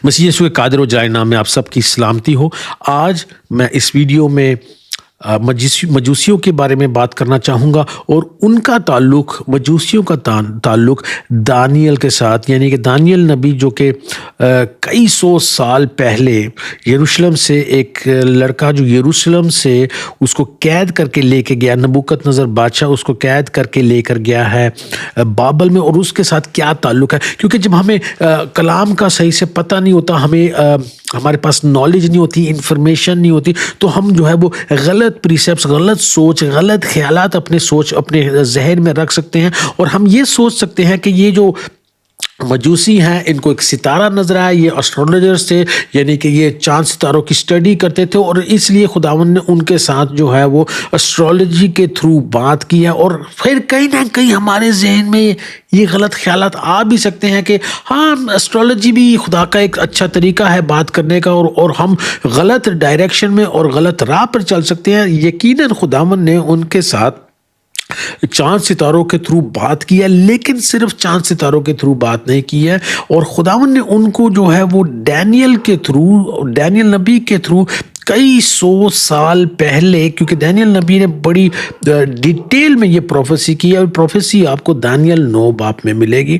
مسیح یسوع کے قادر و جلال نام میں آپ سب کی سلامتی ہو۔ آج میں اس ویڈیو میں مجوسیوں کے بارے میں بات کرنا چاہوں گا اور ان کا تعلق، مجوسیوں کا تعلق دانیل کے ساتھ، یعنی کہ دانیل نبی جو کہ کئی سو سال پہلے یروشلم سے ایک لڑکا جو یروشلم سے اس کو قید کر کے لے کے گیا، نبوکت نظر بادشاہ اس کو قید کر کے لے کر گیا ہے بابل میں، اور اس کے ساتھ کیا تعلق ہے۔ کیونکہ جب ہمیں کلام کا صحیح سے پتہ نہیں ہوتا، ہمارے پاس نالج نہیں ہوتی، انفارمیشن نہیں ہوتی، تو ہم جو ہے وہ غلط پریسیپٹس، غلط سوچ، غلط خیالات اپنے ذہن میں رکھ سکتے ہیں، اور ہم یہ سوچ سکتے ہیں کہ یہ جو مجوسی ہیں ان کو ایک ستارہ نظر آیا، یہ اسٹرولوجرز تھے، یعنی کہ یہ چاند ستاروں کی اسٹڈی کرتے تھے، اور اس لیے خداوند نے ان کے ساتھ جو ہے وہ اسٹرولوجی کے تھرو بات کی ہے۔ اور پھر کہیں نہ کہیں ہمارے ذہن میں یہ غلط خیالات آ بھی سکتے ہیں کہ ہاں، اسٹرولوجی بھی خدا کا ایک اچھا طریقہ ہے بات کرنے کا، اور ہم غلط ڈائریکشن میں اور غلط راہ پر چل سکتے ہیں۔ یقیناً خداوند نے ان کے ساتھ چاند ستاروں کے تھرو بات کی ہے، لیکن صرف چاند ستاروں کے تھرو بات نہیں کی ہے، اور خداوند نے ان کو جو ہے وہ دانیل نبی کے تھرو کئی سو سال پہلے، کیونکہ دانیل نبی نے بڑی ڈیٹیل میں یہ پروفیسی کی ہے، اور پروفیسی آپ کو دانیل 9 باب میں ملے گی۔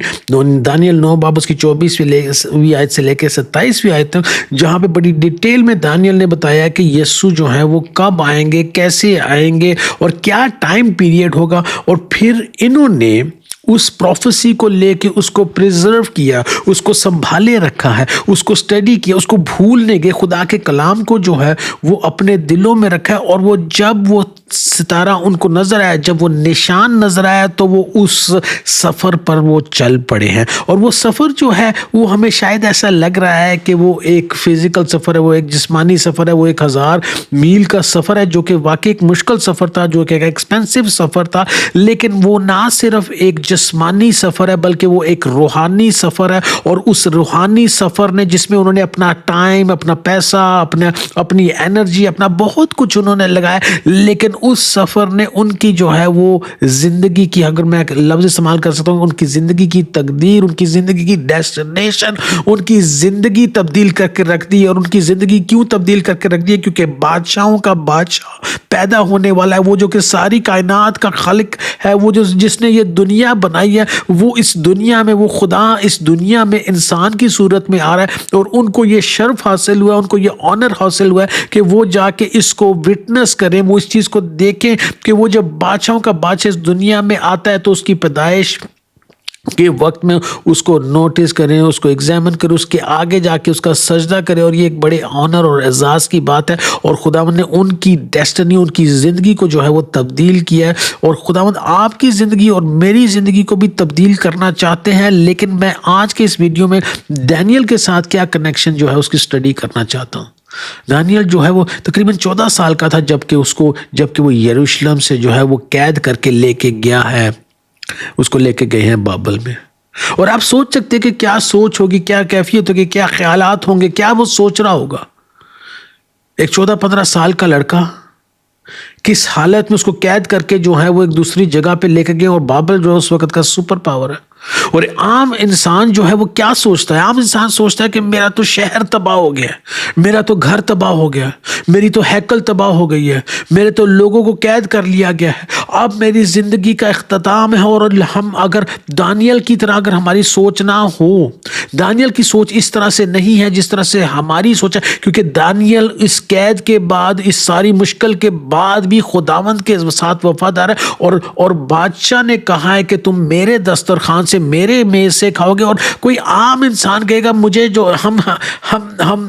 دانیل 9 باب اس کی 24ویں آیت سے لے کے 27ویں آیت تک، جہاں پہ بڑی ڈیٹیل میں دانیل نے بتایا کہ یسوع جو ہے وہ کب آئیں گے، کیسے آئیں گے، اور کیا ٹائم پیریڈ ہوگا۔ اور پھر انہوں نے اس پروفیسی کو لے کے اس کو پریزرو کیا، اس کو سنبھالے رکھا ہے، اس کو اسٹڈی کیا، اس کو بھول نہیں گئے، خدا کے کلام کو جو ہے وہ اپنے دلوں میں رکھا ہے، اور وہ جب وہ ستارہ ان کو نظر آیا، جب وہ نشان نظر آیا، تو وہ اس سفر پر وہ چل پڑے ہیں۔ اور وہ سفر جو ہے وہ ہمیں شاید ایسا لگ رہا ہے کہ وہ ایک فزیکل سفر ہے، وہ ایک جسمانی سفر ہے، وہ 1000 میل کا سفر ہے، جو کہ واقعی ایک مشکل سفر تھا، جو کہ ایک ایکسپینسو سفر تھا، لیکن وہ نہ صرف ایک جسمانی سفر ہے بلکہ وہ ایک روحانی سفر ہے۔ اور اس روحانی سفر نے، جس میں انہوں نے اپنا ٹائم، اپنا پیسہ، اپنی انرجی، اپنا بہت کچھ انہوں نے لگایا، لیکن اس سفر نے ان کی جو ہے وہ زندگی کی، اگر میں لفظ استعمال کر سکتا ہوں، ان کی زندگی کی تقدیر، ان کی زندگی کی ڈیسٹینیشن، ان کی زندگی تبدیل کر کے رکھ دی۔ اور ان کی زندگی کیوں تبدیل کر کے رکھ دی؟ کیونکہ بادشاہوں کا بادشاہ پیدا ہونے والا ہے، وہ جو کہ ساری کائنات کا خالق ہے، وہ جس نے یہ دنیا بنائی ہے، وہ اس دنیا میں، وہ خدا اس دنیا میں انسان کی صورت میں آ رہا ہے، اور ان کو یہ شرف حاصل ہوا ہے، ان کو یہ آنر حاصل ہوا ہے کہ وہ جا کے اس کو وٹنس کریں، وہ اس چیز کو دیکھیں کہ وہ جب بادشاہوں کا بادشاہ اس دنیا میں آتا ہے تو اس کی پیدائش کے وقت میں اس کو نوٹس کریں، اس کو ایگزامن کریں، اس کے آگے جا کے اس کا سجدہ کریں، اور یہ ایک بڑے آنر اور اعزاز کی بات ہے۔ اور خداوند نے ان کی ڈیسٹنی، ان کی زندگی کو جو ہے وہ تبدیل کیا ہے، اور خداوند آپ کی زندگی اور میری زندگی کو بھی تبدیل کرنا چاہتے ہیں۔ لیکن میں آج کے اس ویڈیو میں دانیل کے ساتھ کیا کنیکشن جو ہے اس کی اسٹڈی کرنا چاہتا ہوں۔ دانیل جو ہے وہ تقریباً 14 سال کا تھا جبکہ وہ یروشلم سے جو ہے وہ قید کر کے لے کے گیا ہے، اس کو لے کے گئے ہیں بابل میں۔ اور آپ سوچ سکتے کہ کیا سوچ ہوگی، کیا کیفیت ہوگی، کیا خیالات ہوں گے، کیا وہ سوچ رہا ہوگا۔ ایک 14-15 سال کا لڑکا کس حالت میں اس کو قید کر کے جو ہے وہ ایک دوسری جگہ پہ لے کے گئے، اور بابل جو ہے اس وقت کا سپر پاور ہے۔ اور عام انسان جو ہے وہ کیا سوچتا ہے؟ عام انسان سوچتا ہے کہ میرا تو شہر تباہ ہو گیا، میرا تو گھر تباہ ہو گیا، میری تو ہیکل تباہ ہو گئی ہے، میرے تو لوگوں کو قید کر لیا گیا ہے، اب میری زندگی کا اختتام ہے۔ اور ہم اگر دانیل کی طرح اگر ہماری سوچ نہ ہو، دانیل کی سوچ اس طرح سے نہیں ہے جس طرح سے ہماری سوچ ہے، کیونکہ دانیل اس قید کے بعد، اس ساری مشکل کے بعد بھی خداوند کے ساتھ وفادار ہے، اور بادشاہ نے کہا ہے کہ تم میرے دسترخوان سے، میرے میز سے کھاؤ گے۔ اور کوئی عام انسان کہے گا مجھے، جو ہم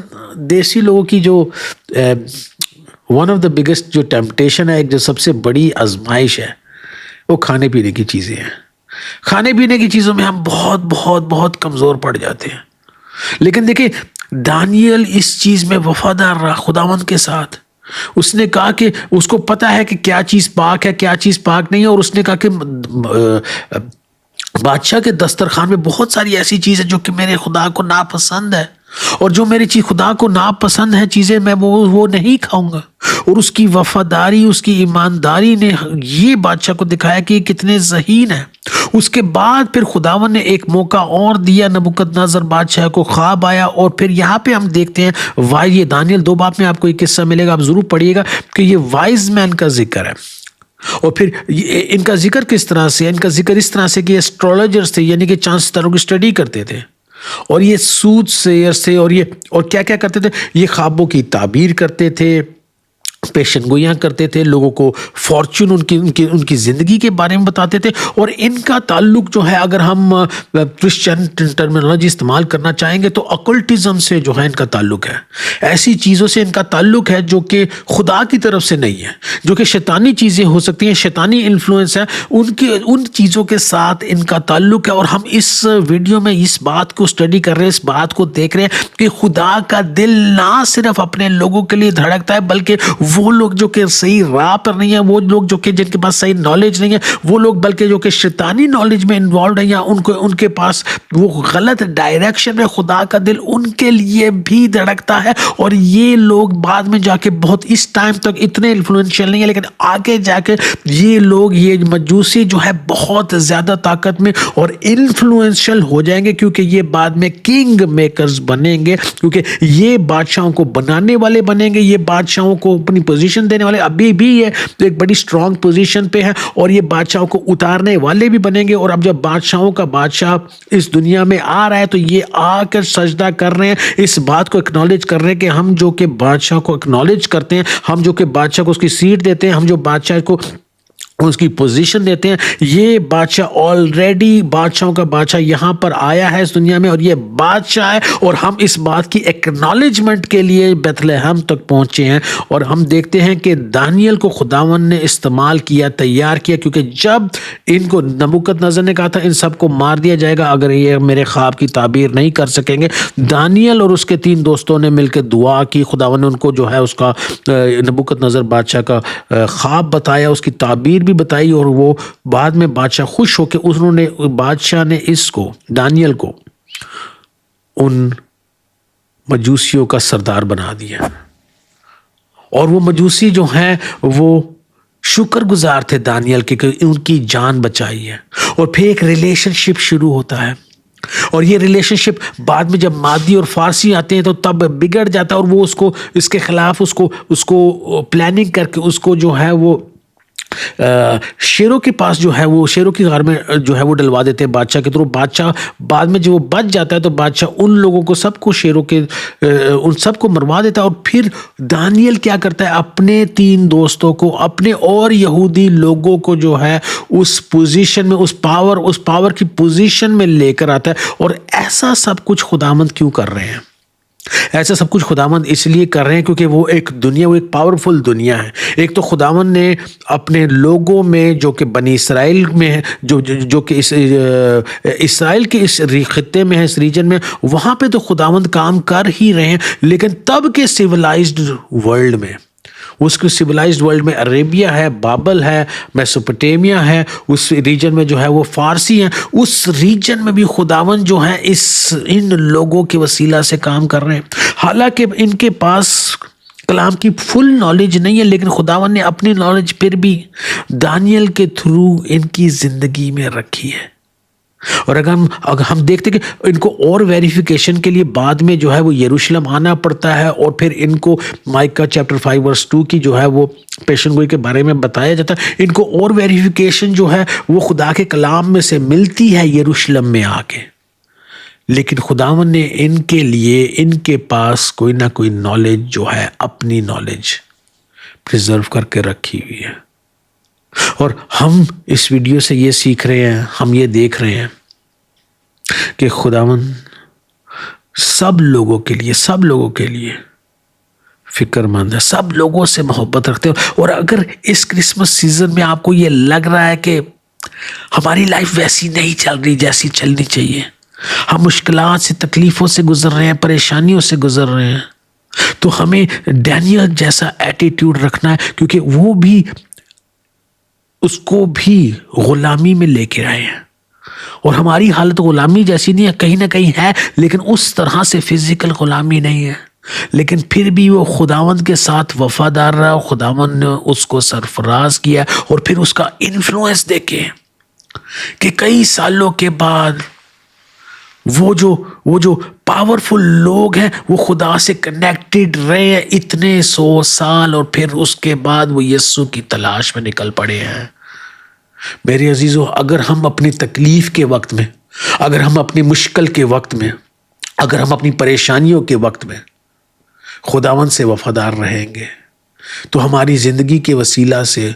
دیسی لوگوں کی جو ون آف دا بگیسٹ جو ٹیمپٹیشن ہے، ایک جو سب سے بڑی آزمائش ہے، وہ کھانے پینے کی چیزیں ہیں۔ کھانے پینے کی چیزوں میں ہم بہت بہت بہت کمزور پڑ جاتے ہیں، لیکن دیکھیں دانیل اس چیز میں وفادار رہا خداوند کے ساتھ۔ اس نے کہا کہ اس کو پتا ہے کہ کیا چیز پاک ہے، کیا چیز پاک نہیں ہے، اور اس نے کہا کہ بادشاہ کے دسترخوان میں بہت ساری ایسی چیز ہے جو کہ میرے خدا کو ناپسند ہے، اور جو میری چیز خدا کو ناپسند ہے چیزیں میں وہ نہیں کھاؤں گا. اور اس کی وفاداری، اس کی ایمانداری نے یہ بادشاہ کو دکھایا کہ یہ کتنے ذہین ہیں. اس کے بعد پھر خداوند نے ایک موقع اور دیا نبوکد نظر بادشاہ کو، خواب آیا. اور پھر یہاں پہ ہم دیکھتے ہیں یہ دانیل 2 باب میں آپ کو ایک قصہ ملے گا، آپ ضرور پڑھیے گا کہ یہ وائز مین کا ذکر ہے. اور پھر ان کا ذکر کس طرح سے؟ ان کا ذکر اس طرح سے کہ ایسٹرولوجرز تھے، یعنی کہ چاند ستاروں کی اسٹڈی کرتے تھے. اور یہ سود سیئر سے اور کیا کیا کرتے تھے؟ یہ خوابوں کی تعبیر کرتے تھے، پیشن گوئیاں کرتے تھے، لوگوں کو فارچون ان کی زندگی کے بارے میں بتاتے تھے. اور ان کا تعلق جو ہے، اگر ہم کرسچن ٹرمینالوجی استعمال کرنا چاہیں گے تو اکلٹزم سے جو ہے ان کا تعلق ہے. ایسی چیزوں سے ان کا تعلق ہے جو کہ خدا کی طرف سے نہیں ہے، جو کہ شیطانی چیزیں ہو سکتی ہیں، شیطانی انفلوئنس ہے، ان چیزوں کے ساتھ ان کا تعلق ہے. اور ہم اس ویڈیو میں اس بات کو اسٹڈی کر رہے ہیں، اس بات کو دیکھ رہے ہیں کہ خدا کا دل نہ صرف اپنے لوگوں کے لیے دھڑکتا ہے، بلکہ وہ لوگ جو کہ صحیح راہ پر نہیں ہیں، وہ لوگ جو کہ جن کے پاس صحیح نالج نہیں ہے، وہ لوگ بلکہ جو کہ شیطانی نالج میں انوالوڈ ہیں یا ان کے پاس وہ غلط ڈائریکشن میں، خدا کا دل ان کے لیے بھی دھڑکتا ہے. اور یہ لوگ بعد میں جا کے بہت اس ٹائم تک اتنے انفلوئنشل نہیں ہیں، لیکن آگے جا کے یہ لوگ، یہ مجوسی جو ہے بہت زیادہ طاقت میں اور انفلوئنشل ہو جائیں گے، کیونکہ یہ بعد میں کنگ میکرز بنیں گے، کیونکہ یہ بادشاہوں کو بنانے والے بنیں گے، یہ بادشاہوں کو اپنی پوزیشن دینے والے. ابھی بھی یہ ایک بڑی سٹرونگ پوزیشن پہ ہیں، اور یہ بادشاہوں کو اتارنے والے بھی بنیں گے. اور اب جب بادشاہوں کا بادشاہ اس دنیا میں آ رہا ہے تو یہ آ کر سجدہ کر رہے ہیں، اس بات کو اکنالج کر رہے ہیں کہ ہم جو کہ بادشاہ کو اکنالج کرتے ہیں، ہم جو کہ بادشاہ کو اس کی سیٹ دیتے ہیں، ہم جو بادشاہ کو اس کی پوزیشن دیتے ہیں، یہ بادشاہ آلریڈی بادشاہوں کا بادشاہ یہاں پر آیا ہے اس دنیا میں، اور یہ بادشاہ ہے. اور ہم اس بات کی ایکنالجمنٹ کے لیے بیت لحم تک پہنچے ہیں. اور ہم دیکھتے ہیں کہ دانیل کو خداوند نے استعمال کیا، تیار کیا، کیونکہ جب ان کو نبوکد نظر نے کہا تھا ان سب کو مار دیا جائے گا اگر یہ میرے خواب کی تعبیر نہیں کر سکیں گے، دانیل اور اس کے 3 دوستوں نے مل کے دعا کی. خداوند نے ان کو جو ہے اس کا نبوکد نظر بادشاہ کا خواب بتایا، اس کی تعبیر بھی بتائی. اور وہ بعد میں بادشاہ خوش ہو کے بادشاہ نے اس کو، دانیل کو، ان مجوسیوں کا سردار بنا دیا. اور وہ مجوسی جو ہیں وہ شکر گزار تھے دانیل کے کہ ان کی جان بچائی ہے. اور پھر ایک ریلیشن شپ شروع ہوتا ہے، اور یہ ریلیشن شپ بعد میں جب مادی اور فارسی آتے ہیں تو تب بگڑ جاتا ہے. اور وہ اس کے خلاف اس کو پلاننگ کر کے اس کو جو ہے وہ شیروں کے پاس جو ہے وہ شیروں کی غار میں جو ہے وہ ڈلوا دیتے ہیں بادشاہ کے تھرو. بادشاہ بعد میں جب وہ بچ جاتا ہے تو بادشاہ ان لوگوں کو سب کو شیروں کے ان سب کو مروا دیتا ہے. اور پھر دانیل کیا کرتا ہے؟ اپنے 3 دوستوں کو، اپنے اور یہودی لوگوں کو جو ہے اس پوزیشن میں، اس پاور کی پوزیشن میں لے کر آتا ہے. اور ایسا سب کچھ خداوند کیوں کر رہے ہیں؟ ایسا سب کچھ خداوند اس لیے کر رہے ہیں کیونکہ وہ ایک پاورفل دنیا ہے. ایک تو خداوند نے اپنے لوگوں میں جو کہ بنی اسرائیل میں ہے، جو کہ اسرائیل کے اس خطے میں ہے، اس ریجن میں، وہاں پہ تو خداوند کام کر ہی رہے ہیں. لیکن تب کے سیولائزڈ ورلڈ میں، اس کے سیولائزڈ ورلڈ میں عربیہ ہے، بابل ہے، میسوپوٹیمیا ہے، اس ریجن میں جو ہے وہ فارسی ہیں. اس ریجن میں بھی خداوند جو ہے ان لوگوں کے وسیلہ سے کام کر رہے ہیں. حالانکہ ان کے پاس کلام کی فل نالج نہیں ہے، لیکن خداوند نے اپنی نالج پھر بھی دانیل کے تھرو ان کی زندگی میں رکھی ہے. اور اگر ہم دیکھتے کہ ان کو اور ویریفیکیشن کے لیے بعد میں جو ہے وہ یروشلم آنا پڑتا ہے، اور پھر ان کو مائکا چیپٹر 5 ورس 2 کی جو ہے وہ پیشن گوئی کے بارے میں بتایا جاتا ہے. ان کو اور ویریفیکیشن جو ہے وہ خدا کے کلام میں سے ملتی ہے یروشلم میں آ کے. لیکن خداوند نے ان کے لیے ان کے پاس کوئی نہ کوئی نالج جو ہے، اپنی نالج پریزرو کر کے رکھی ہوئی ہے. اور ہم اس ویڈیو سے یہ سیکھ رہے ہیں، ہم یہ دیکھ رہے ہیں کہ خداوند سب لوگوں کے لیے فکر مند ہے، سب لوگوں سے محبت رکھتے ہیں. اور اگر اس کرسمس سیزن میں آپ کو یہ لگ رہا ہے کہ ہماری لائف ویسی نہیں چل رہی جیسی چلنی چاہیے، ہم مشکلات سے، تکلیفوں سے گزر رہے ہیں، پریشانیوں سے گزر رہے ہیں، تو ہمیں ڈینیل جیسا ایٹیٹیوڈ رکھنا ہے، کیونکہ وہ بھی اس کو بھی غلامی میں لے کے آئے ہیں. اور ہماری حالت غلامی جیسی نہیں ہے، کہیں نہ کہیں ہے، لیکن اس طرح سے فزیکل غلامی نہیں ہے، لیکن پھر بھی وہ خداوند کے ساتھ وفادار رہا، خداوند نے اس کو سرفراز کیا، اور پھر اس کا انفلوئنس دیکھیں کہ کئی سالوں کے بعد وہ جو پاورفل لوگ ہیں وہ خدا سے کنیکٹڈ رہے ہیں اتنے 100 سال، اور پھر اس کے بعد وہ یسوع کی تلاش میں نکل پڑے ہیں۔ میرے عزیزو، اگر ہم اپنی تکلیف کے وقت میں، اگر ہم اپنی مشکل کے وقت میں، اگر ہم اپنی پریشانیوں کے وقت میں خداوند سے وفادار رہیں گے تو ہماری زندگی کے وسیلہ سے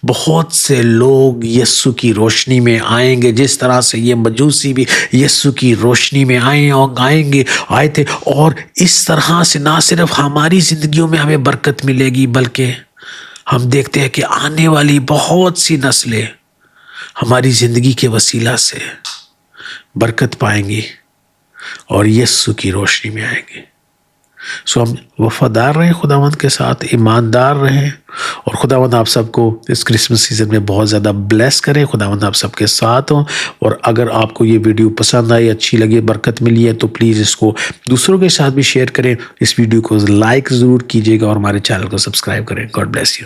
بہت سے لوگ یسوع کی روشنی میں آئیں گے، جس طرح سے یہ مجوسی بھی یسوع کی روشنی میں آئے تھے، اور اس طرح سے نہ صرف ہماری زندگیوں میں ہمیں برکت ملے گی، بلکہ ہم دیکھتے ہیں کہ آنے والی بہت سی نسلیں ہماری زندگی کے وسیلہ سے برکت پائیں گی اور یسوع کی روشنی میں آئیں گے۔ سو ہم وفادار رہیں خداوند کے ساتھ، ایماندار رہیں، اور خداوند آپ سب کو اس کرسمس سیزن میں بہت زیادہ بلیس کرے۔ خداوند آپ سب کے ساتھ ہوں، اور اگر آپ کو یہ ویڈیو پسند آئی، اچھی لگی، برکت ملی ہے، تو پلیز اس کو دوسروں کے ساتھ بھی شیئر کریں، اس ویڈیو کو لائک ضرور کیجیے گا، اور ہمارے چینل کو سبسکرائب کریں۔ God bless you.